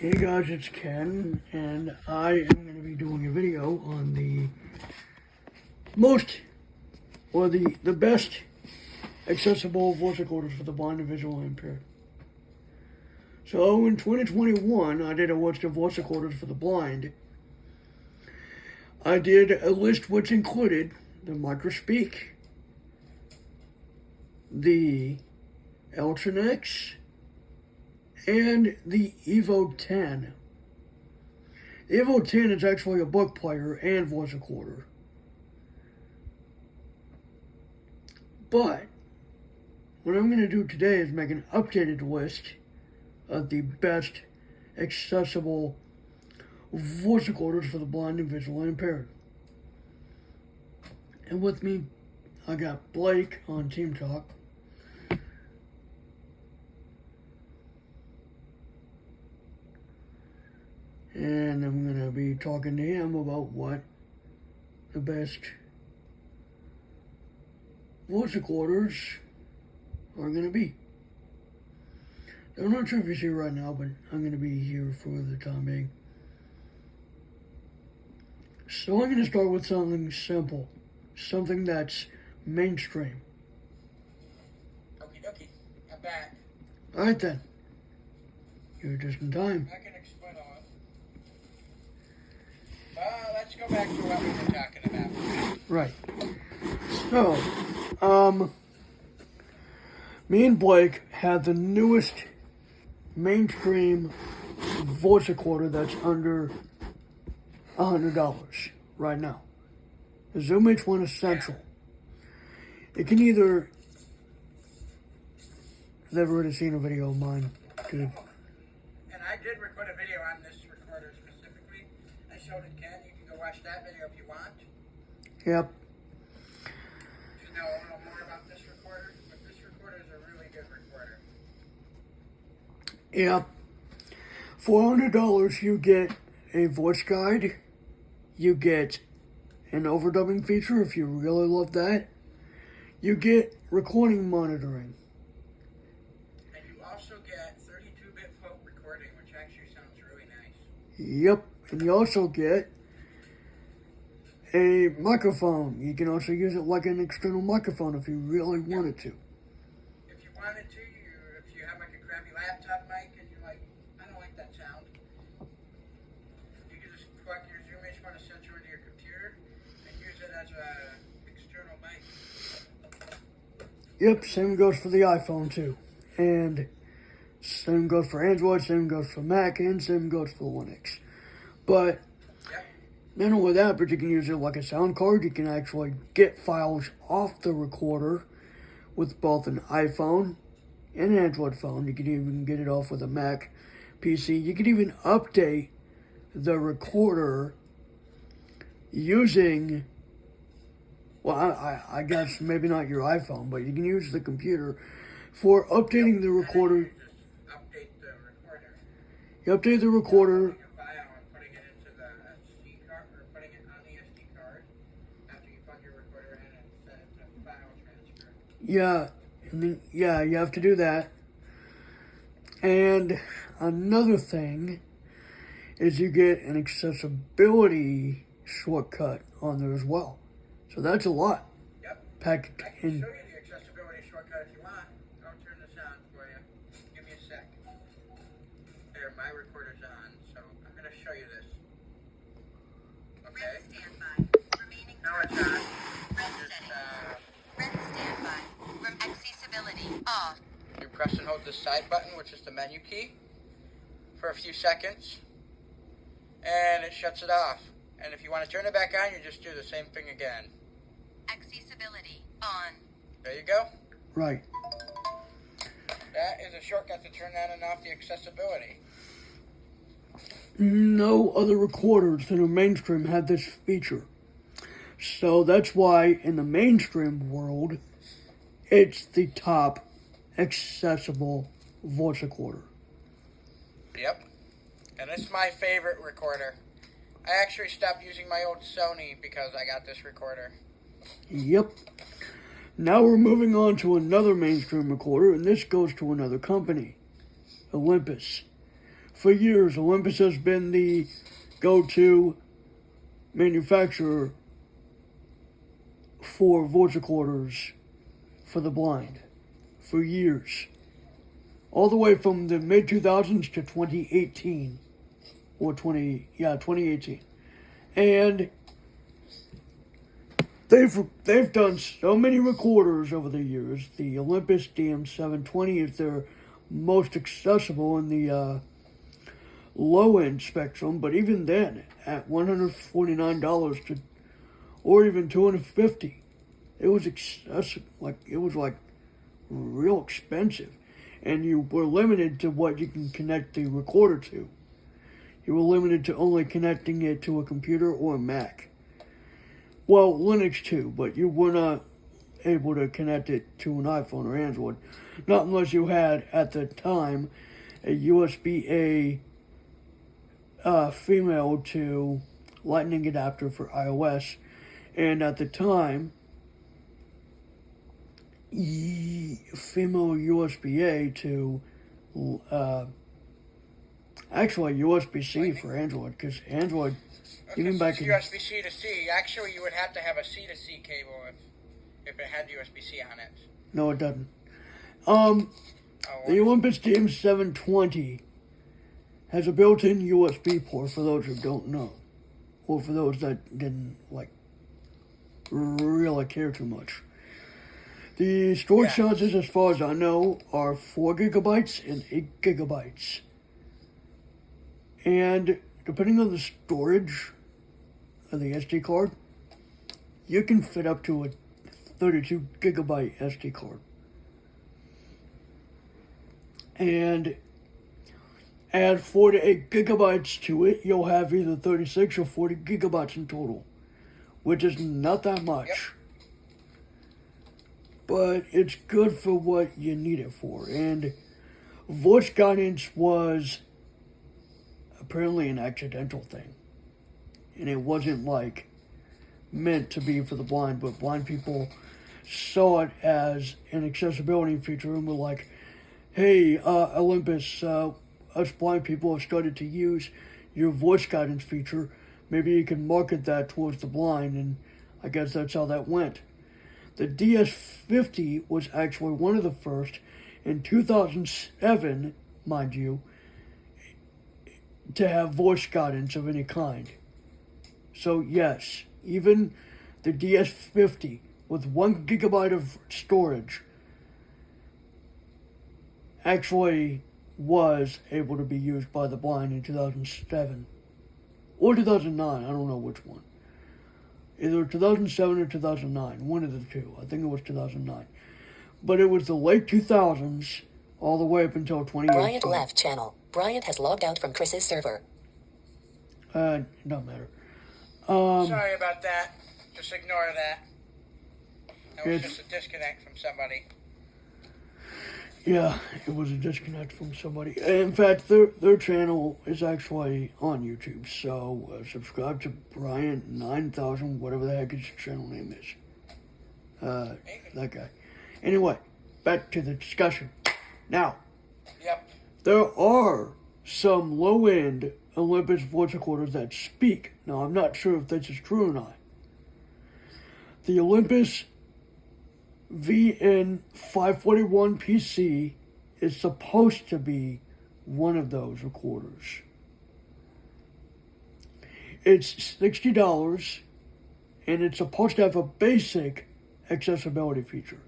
Hey guys, it's Ken, and I am going to be doing a video on the best accessible voice recorders for the blind and visually impaired. So in 2021, I did a list of voice recorders for the blind. I did a list which included the Microspeak, the Elton X, and the Evo 10. The Evo 10 is actually a book player and voice recorder. But what I'm going to do today is make an updated list of the best accessible voice recorders for the blind and visually impaired. And with me, I got Blake on Team Talk. And I'm going to be talking to him about what the best voice recorders are going to be. I'm not sure if you're here right now, but I'm going to be here for the time being. So I'm going to start with something simple. Something that's mainstream. Okie dokie. I'm back. Alright then. You're just in time. I can explain on. Let's go back to what we were talking about. Right. So, me and Blake had the newest mainstream voice recorder that's under $100 right now. The Zoom H1 Essential. It can either... I've never already seen a video of mine, dude. And I did record a video on this recorder specifically. I showed it Ken. You can go watch that video if you want. Yep. To know a little more about this recorder. But this recorder is a really good recorder. Yep. For $100, you get a voice guide. You get an overdubbing feature if you really love that. You get recording monitoring. And you also get 32-bit float recording, which actually sounds really nice. Yep. And you also get a microphone. You can also use it like an external microphone if you really wanted to. If you wanted to, if you have like a crappy laptop mic and you're like, I don't like that sound, you can just plug your Zoom H1 Essential into your computer and use it as an external mic. Yep, same goes for the iPhone too. And same goes for Android, same goes for Mac, and same goes for Linux. But not only that, but you can use it like a sound card. You can actually get files off the recorder with both an iPhone and an Android phone. You can even get it off with a Mac PC. You can even update the recorder using, well, I guess maybe not your iPhone, but you can use the computer for updating the recorder. Just update the recorder. You update the recorder. Yeah, and then, you have to do that. And another thing is you get an accessibility shortcut on there as well. So that's a lot. Yep. Packed I can in. show you the accessibility shortcut if you want. I'll turn this on for you. Give me a sec. There, my recorder's on, so I'm going to show you this. Okay. Standby. Remaining. Now it's on. Red standby. Accessibility off. You press and hold the side button, which is the menu key, for a few seconds, and it shuts it off. And if you want to turn it back on, you just do the same thing again. Accessibility on. There you go. Right. That is a shortcut to turn on and off the accessibility. No other recorders that are mainstream have this feature. So that's why in the mainstream world, it's the top accessible voice recorder. Yep. And it's my favorite recorder. I actually stopped using my old Sony because I got this recorder. Yep. Now we're moving on to another mainstream recorder, and this goes to another company, Olympus. for years, Olympus has been the go-to manufacturer for voice recorders for the blind for years. All the way from the mid-2000s to 2018. 2018. And they've done so many recorders over the years. The Olympus DM720 is their most accessible in the low-end spectrum, but even then, at $149 to, or even $250, it was excessive. It was real expensive, and you were limited to what you can connect the recorder to. You were limited to only connecting it to a computer or a Mac. Well, Linux too, but you were not able to connect it to an iPhone or Android. Not unless you had, at the time, a USB-A female to Lightning adapter for iOS. And at the time, female USB-A to actually USB-C for Android, because Android, even back in USB-C to C. Actually, you would have to have a C to C cable if it had USB-C on it. No, it doesn't. The Olympus DM720 has a built-in USB port for those who don't know, or for those that didn't really care too much. The storage sizes, as far as I know, are 4 gigabytes and 8 gigabytes. And depending on the storage of the SD card, you can fit up to a 32 gigabyte SD card. And add 4 to 8 gigabytes to it, you'll have either 36 or 40 gigabytes in total, which is not that much. Yep. But it's good for what you need it for. And voice guidance was apparently an accidental thing. And it wasn't meant to be for the blind, but blind people saw it as an accessibility feature and were like, hey, Olympus, us blind people have started to use your voice guidance feature. Maybe you can market that towards the blind, and I guess that's how that went. The DS50 was actually one of the first in 2007, mind you, to have voice guidance of any kind. So yes, even the DS50 with 1 gigabyte of storage actually was able to be used by the blind in 2007 or 2009. I don't know which one. Either 2007 or 2009, one of the two. I think it was 2009. But it was the late 2000s all the way up until 2018. Bryant left channel. Bryant has logged out from Chris's server. It don't matter. Sorry about that. Just ignore that. That was just a disconnect from somebody. Yeah, it was a disconnect from somebody. In fact, their channel is actually on YouTube, so subscribe to Bryant 9000, whatever the heck his channel name is. That guy. Anyway, back to the discussion. Now, there are some low-end Olympus voice recorders that speak. Now, I'm not sure if this is true or not. The Olympus VN541 PC is supposed to be one of those recorders. It's $60, and it's supposed to have a basic accessibility feature.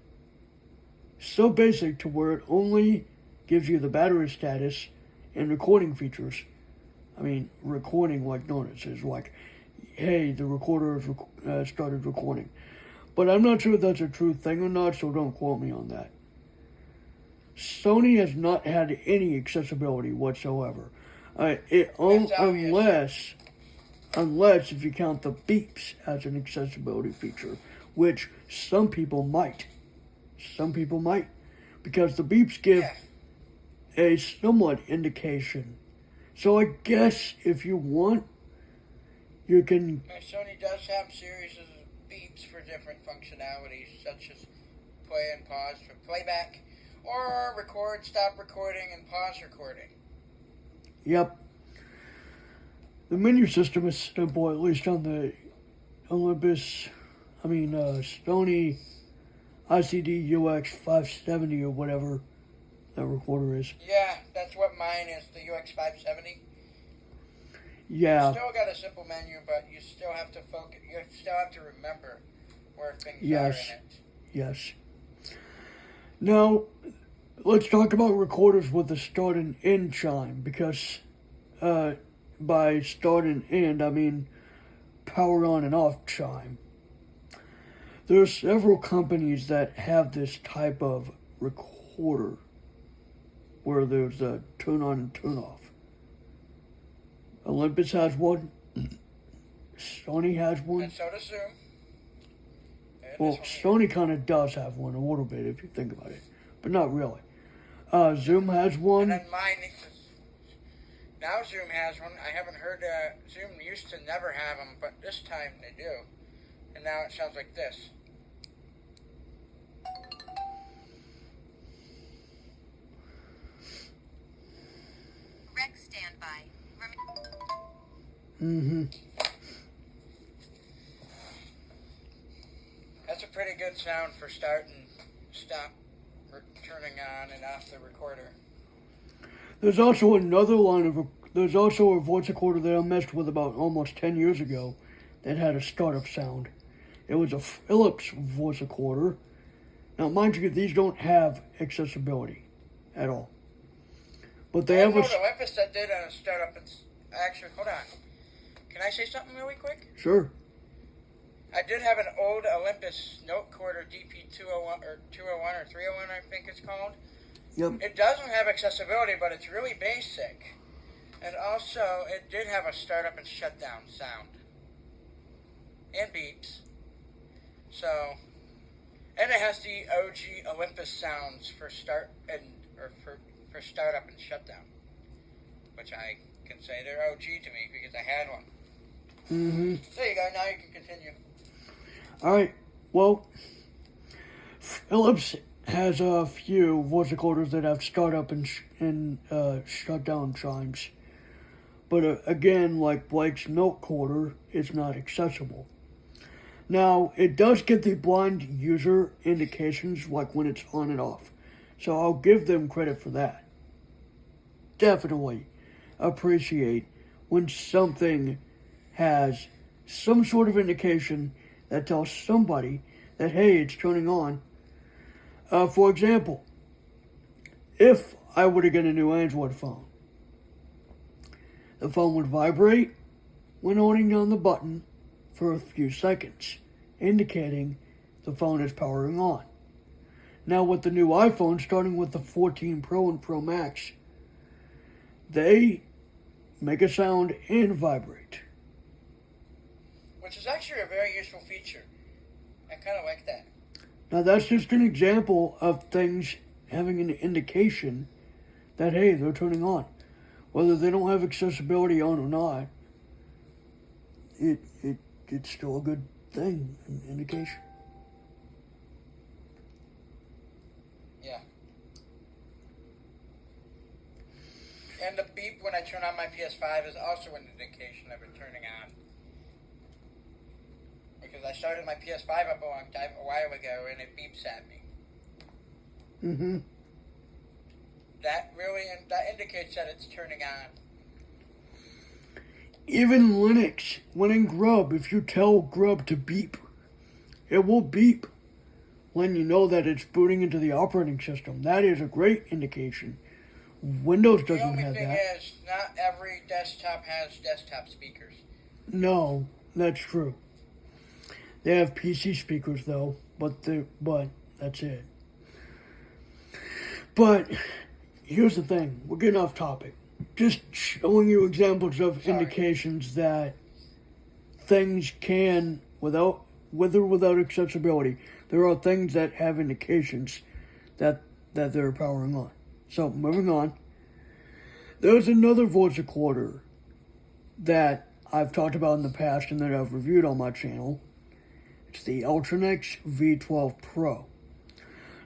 So basic to where it only gives you the battery status and recording features. I mean, recording like notices, like, hey, the recorder has started recording. But I'm not sure if that's a true thing or not, so don't quote me on that. Sony has not had any accessibility whatsoever. Unless if you count the beeps as an accessibility feature, which some people might. Some people might. Because the beeps give a somewhat indication. So I guess if you want, you can... Sony does have series of beeps for different functionalities, such as play and pause for playback, or record, stop recording, and pause recording. Yep. The menu system is simple, at least on the Olympus, Sony ICD UX 570 or whatever that recorder is. Yeah, that's what mine is, the UX 570. Yeah. Still got a simple menu, but you still have to focus. You still have to remember where things Yes. are in it. Yes. Now, let's talk about recorders with a start and end chime, because by start and end, I mean power on and off chime. There are several companies that have this type of recorder where there's a turn on and turn off. Olympus has one. Sony has one. And so does Zoom. And Well, this one here. Sony kind of does have one a little bit if you think about it, but not really. Zoom has And one. then mine is, now Zoom has one. I haven't heard, Zoom used to never have them, but this time they do. And now it sounds like this. Rec standby. Mm-hmm. That's a pretty good sound for start and stop, turning on and off the recorder. There's also another line of. There's also a voice recorder that I messed with about almost 10 years ago that had a startup sound. It was a Philips voice recorder. Now, mind you, these don't have accessibility at all. But they I have know a. the Olympus that did a startup. It's actually, hold on. Can I say something really quick? Sure. I did have an old Olympus note recorder, DP201 or 201 or 301, I think it's called. Yep. It doesn't have accessibility, but it's really basic. And also, it did have a startup and shutdown sound. And beeps. So, and it has the OG Olympus sounds for start and or for startup and shutdown, which I can say they're OG to me because I had one. Mm-hmm. There you go. Now you can continue. All right. Well, Philips has a few voice recorders that have startup and shutdown chimes. But again, like Blake's note recorder, it's not accessible. Now, it does get the blind user indications, like when it's on and off. So I'll give them credit for that. Definitely appreciate when something has some sort of indication that tells somebody that, hey, it's turning on. For example, if I were to get a new Android phone, the phone would vibrate when holding down the button for a few seconds, indicating the phone is powering on. Now with the new iPhone, starting with the 14 Pro and Pro Max, they make a sound and vibrate. Which is actually a very useful feature. I kind of like that. Now that's just an example of things having an indication that, hey, they're turning on. Whether they don't have accessibility on or not, it's still a good thing, an indication. Yeah. And the beep when I turn on my PS5 is also an indication of it turning on. Because I started my PS5 up a while ago and it beeps at me. Mm-hmm. That indicates that it's turning on. Even Linux, when in Grub, if you tell Grub to beep, it will beep when you know that it's booting into the operating system. That is a great indication. Windows The doesn't only have thing that. is, not every desktop has desktop speakers. No, that's true. They have PC speakers though, but that's it. But here's the thing, we're getting off topic. Just showing you examples of indications that things can, with or without accessibility, there are things that have indications that they're powering on. So, moving on. There's another voice recorder that I've talked about in the past and that I've reviewed on my channel. It's the Ultranex V12 Pro.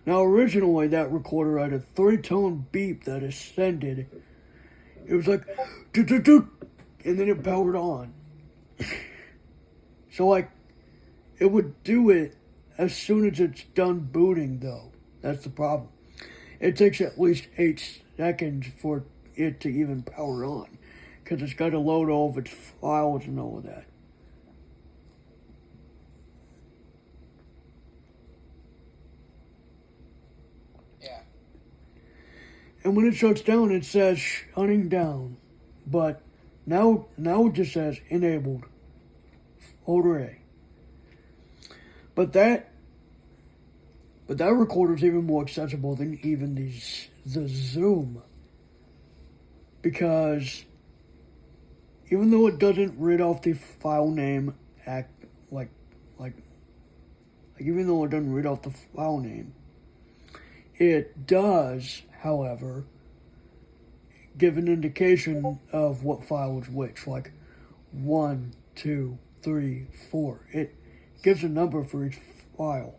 Now, originally, that recorder had a 3-tone beep that ascended It was like, doot, doot, doot, and then it powered on. So, like, it would do it as soon as it's done booting, though. That's the problem. It takes at least 8 seconds for it to even power on, because it's got to load all of its files and all of that. Yeah. And when it shuts down, it says shutting down. But now it just says enabled. Folder A. But that recorder is even more accessible than even the Zoom. Because even though it doesn't read off the file name even though it doesn't read off the file name, it does, however, give an indication of what file is which, like 1, 2, 3, 4. It gives a number for each file,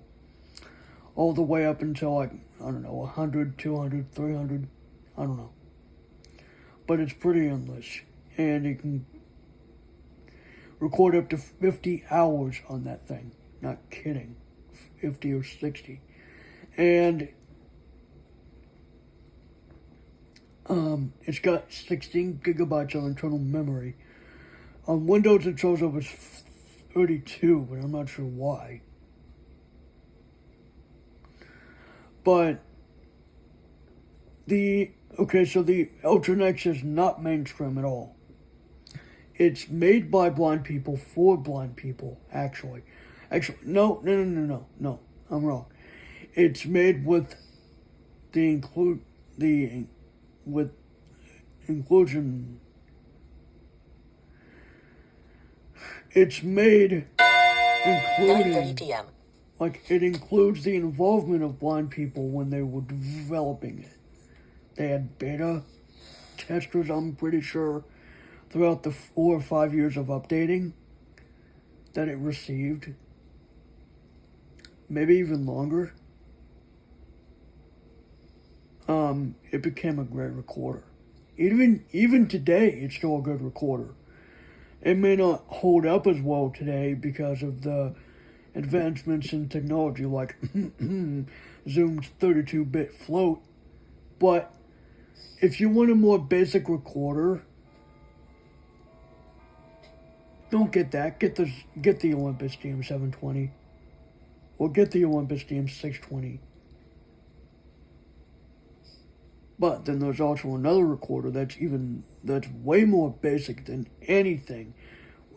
all the way up until, like, I don't know, 100, 200, 300, I don't know. But it's pretty endless, and you can record up to 50 hours on that thing. Not kidding. 50 or 60. And it's got 16 gigabytes of internal memory. On Windows, it shows up as 32, but I'm not sure why. But so the Ultranex is not mainstream at all. It's made by blind people for blind people, actually. No, I'm wrong. It's made with inclusion. It's made including 9:30 p.m. Like, it includes the involvement of blind people when they were developing it. They had beta testers, I'm pretty sure, throughout the 4 or 5 years of updating that it received. Maybe even longer. It became a great recorder. Even today, it's still a good recorder. It may not hold up as well today because of the advancements in technology like Zoom's 32-bit float, but if you want a more basic recorder, don't get that. Get the Olympus DM720, or get the Olympus DM620. But then there's also another recorder that's way more basic than anything.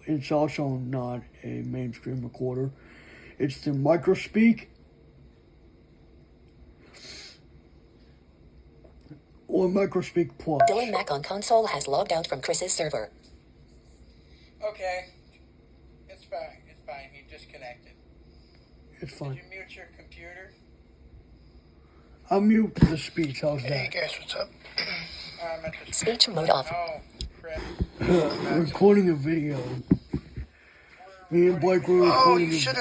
It's also not a mainstream recorder. It's the Microspeak, or Microspeak Plus. Dylan Mac on console has logged out from Chris's server. Okay. It's fine. He disconnected. It's fine. Did you mute your computer? I'll mute the speech. How's Hey that? guys, what's up? Speech mode off. Oh, Chris. Recording a video. Me and Blake were recording. You should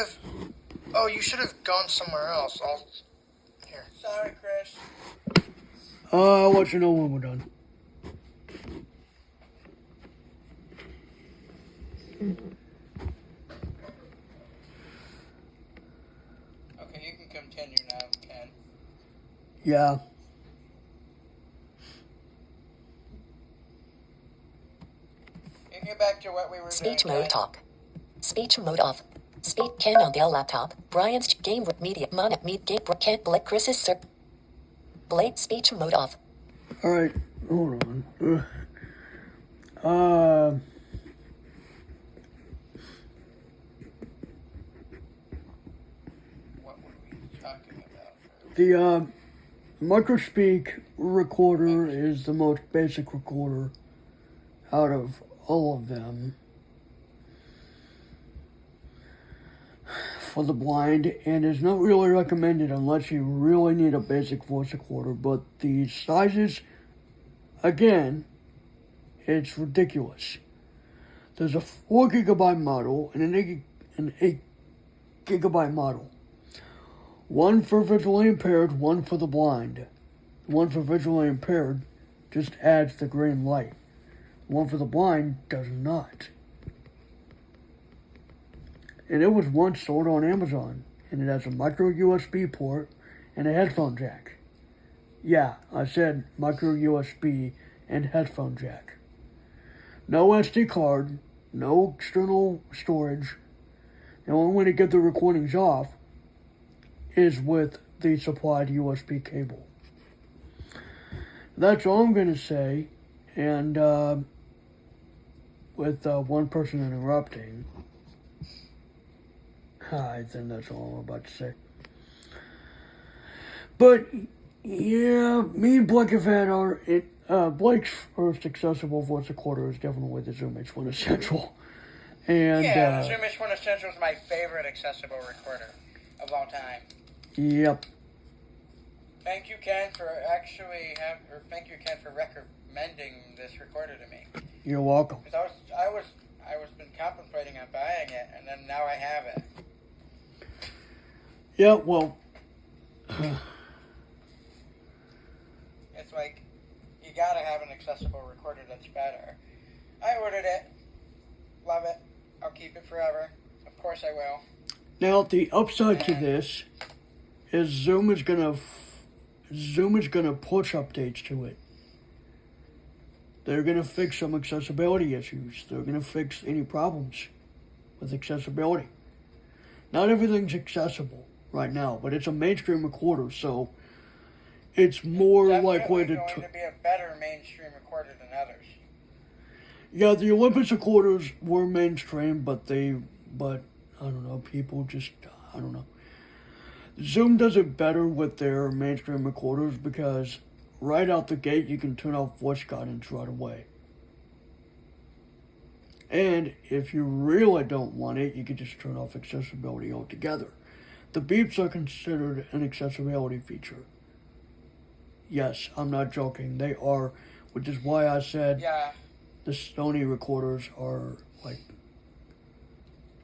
have gone somewhere else. Here. Sorry, Chris. I'll let you know when we're done. Okay, you can continue now, Ken. Yeah. You get back to what we were Speech doing. mode talk. Speech mode off. Speak Ken on Dell laptop. Brian's game with media. Mon meet game can't Blake Chris's sir. Blake speech mode off. Alright, hold on. What were we talking about? The Microspeak recorder is the most basic recorder out of all of them for the blind, and is not really recommended unless you really need a basic voice recorder. But the sizes, again, it's ridiculous. There's a 4 gigabyte model and an 8 gigabyte model. One for visually impaired, one for the blind. One for visually impaired just adds the green light. One for the blind does not. And it was once sold on Amazon, and it has a micro USB port and a headphone jack. Yeah, I said micro USB and headphone jack. No SD card, no external storage. The only way to get the recordings off is with the supplied USB cable. That's all I'm going to say, and with one person interrupting, I think that's all I'm about to say. But, yeah, me and Blake have had Blake's first accessible voice recorder is definitely the Zoom H1 Essential. And, yeah, the Zoom H1 Essential is my favorite accessible recorder of all time. Yep. Thank you, Ken, for recommending this recorder to me. You're welcome. Because I was been contemplating on buying it, and then now I have it. Yeah, well, it's like you gotta have an accessible recorder that's better. I ordered it. Love it. I'll keep it forever. Of course I will. now the upside to this is Zoom is gonna push updates to it. They're gonna fix some accessibility issues. They're gonna fix any problems with accessibility. Not everything's accessible right now, but it's a mainstream recorder, so it's more likely to. Definitely going to be a better mainstream recorder than others. Yeah, the Olympus recorders were mainstream, but I don't know, people just, I don't know. Zoom does it better with their mainstream recorders because right out the gate you can turn off voice guidance right away. And if you really don't want it, you can just turn off accessibility altogether. The beeps are considered an accessibility feature. Yes, I'm not joking. They are, which is why I said the Sony recorders are like,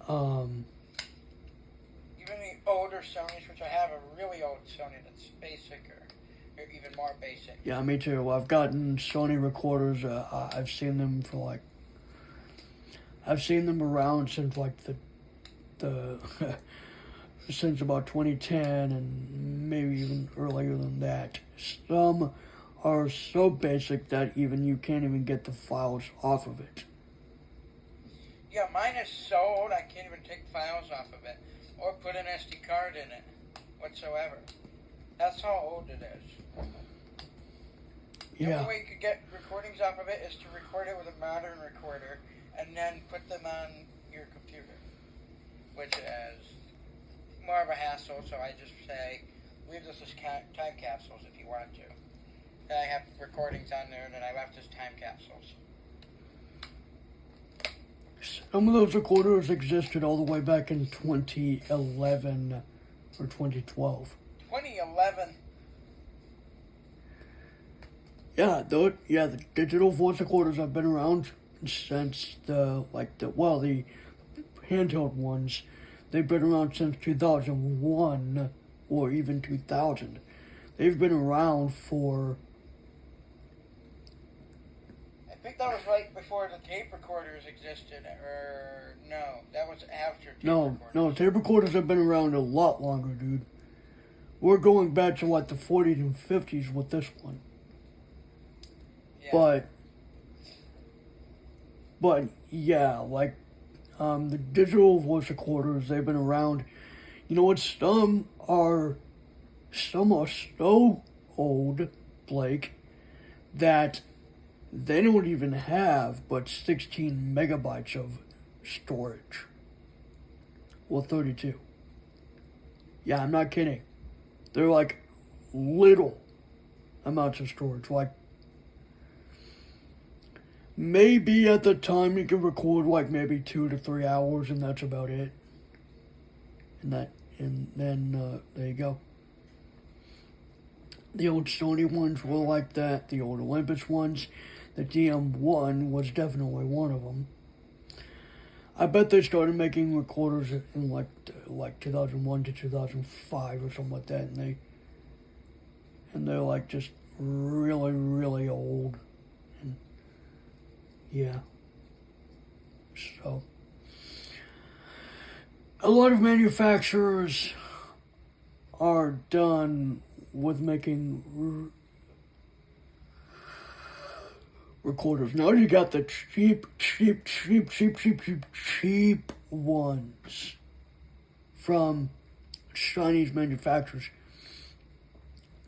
even the older Sonys, which I have a really old Sony that's basic or even more basic. Yeah, me too. I've gotten Sony recorders. I've seen them around since like the since about 2010 and maybe even earlier than that. Some are so basic that even you can't even get the files off of it. Yeah, mine is so old I can't even take files off of it or put an SD card in it whatsoever. That's how old it is. The only way you could get recordings off of it is to record it with a modern recorder and then put them on your computer, which is more of a hassle, so I just say, leave this as time capsules if you want to. And I have recordings on there that I left as time capsules. Some of those recorders existed all the way back in 2011 or 2012. 2011? Yeah, the digital voice recorders have been around since the handheld ones. They've been around since 2001 or even 2000. They've been around for... I think that was right before the tape recorders existed, or no, that was after tape recorders. No, tape recorders have been around a lot longer, dude. We're going back to like the 40s and 50s with this one. Yeah. But yeah, like the digital voice recorders, they've been around. You know what? Some are so old, Blake, that they don't even have but 16 megabytes of storage. Well, 32. Yeah, I'm not kidding. They're like little amounts of storage. Like maybe at the time you can record like maybe 2 to 3 hours and that's about it. And then there you go. The old Sony ones were like that. The old Olympus ones. The DM1 was definitely one of them. I bet they started making recorders in like 2001 to 2005 or something like that, and they're like just really, really old. And yeah. So, a lot of manufacturers are done with making recorders. Now you got the cheap ones from Chinese manufacturers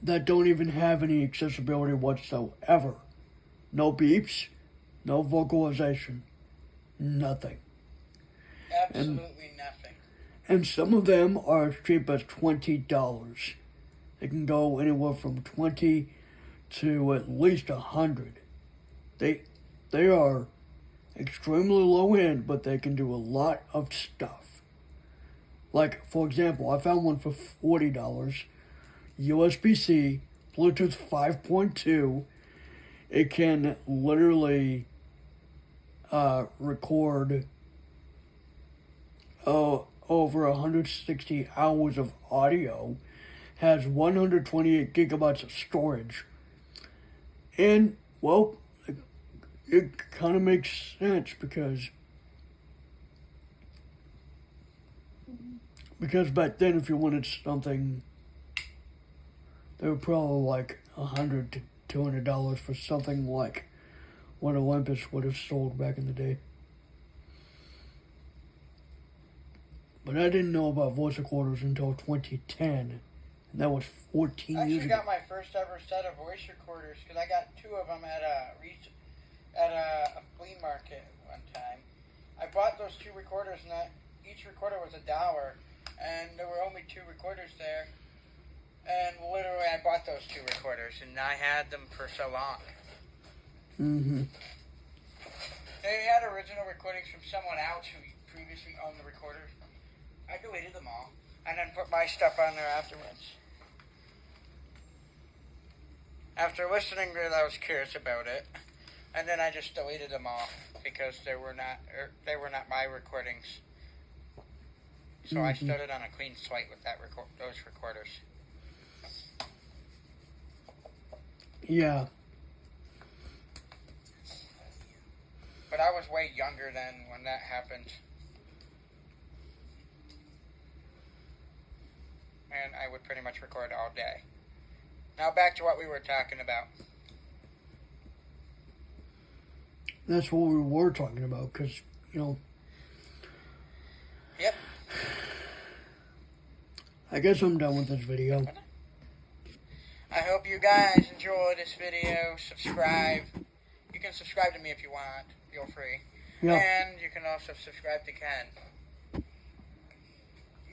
that don't even have any accessibility whatsoever. No beeps, no vocalization, nothing. Absolutely nothing. And some of them are as cheap as $20. They can go anywhere from 20 to at least 100. They are extremely low end, but they can do a lot of stuff. Like, for example, I found one for $40, USB-C, Bluetooth 5.2. It can literally record over 160 hours of audio, has 128 gigabytes of storage, and, well, it kind of makes sense because back then, if you wanted something, they were probably like $100 to $200 for something like what Olympus would have sold back in the day. But I didn't know about voice recorders until 2010, and that was 14 I years actually ago. got my first ever set of voice recorders because I got 2 of them at a flea market one time. I bought those 2 recorders, and each recorder was $1, and there were only 2 recorders there. And literally, I bought those 2 recorders, and I had them for so long. Mm-hmm. They had original recordings from someone else who previously owned the recorders. I deleted them all, and then put my stuff on there afterwards. After listening to it, I was curious about it, and then I just deleted them all because they were not my recordings. So I started on a clean slate with those recorders. Yeah. But I was way younger then when that happened. And I would pretty much record all day. Now back to what we were talking about. That's what we were talking about, because, you know... Yep. I guess I'm done with this video. I hope you guys enjoy this video. Subscribe. You can subscribe to me if you want. Feel free. Yep. And you can also subscribe to Ken.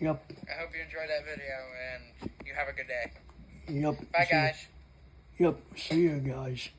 Yep. I hope you enjoyed that video, and you have a good day. Yep. Bye, guys. Yep. See you guys.